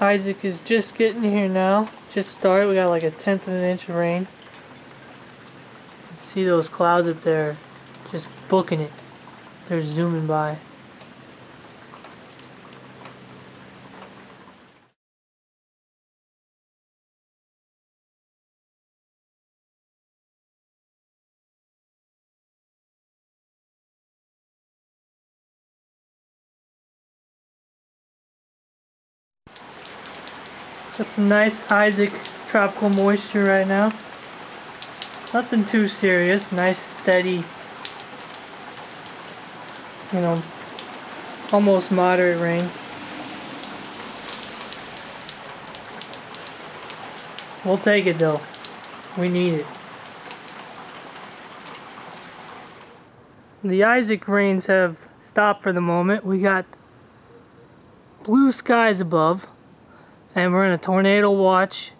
Isaac is just getting here now. Just started. We got like 1/10 of an inch of rain. See those clouds up there? Just booking it. They're zooming by. Got some nice Isaac tropical moisture right now. Nothing too serious. Nice steady, you know, almost moderate rain. We'll take it though. We need it. The Isaac rains have stopped for the moment. We got blue skies above, and we're in a tornado watch.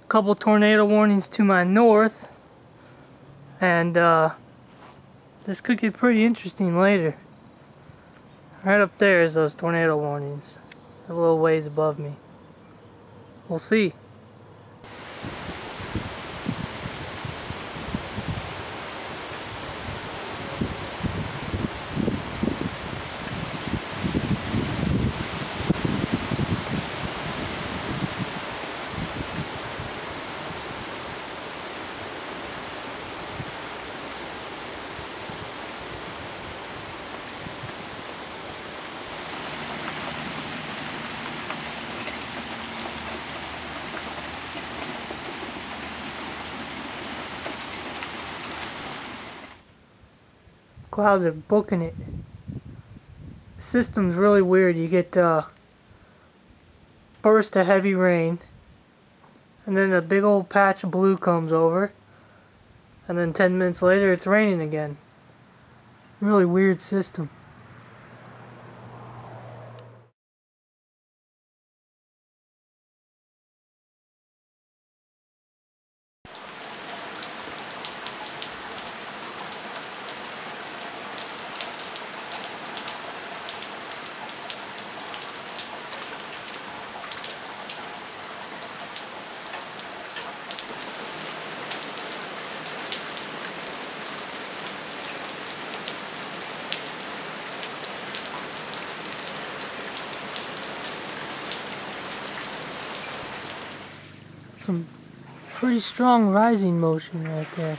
A couple tornado warnings to my north, and this could get pretty interesting later. Right up there is those tornado warnings, a little ways above me. We'll see. Clouds are booking it. The system's really weird. You get burst of heavy rain, and then a big old patch of blue comes over, and then 10 minutes later it's raining again. Really weird system. Some pretty strong rising motion right there.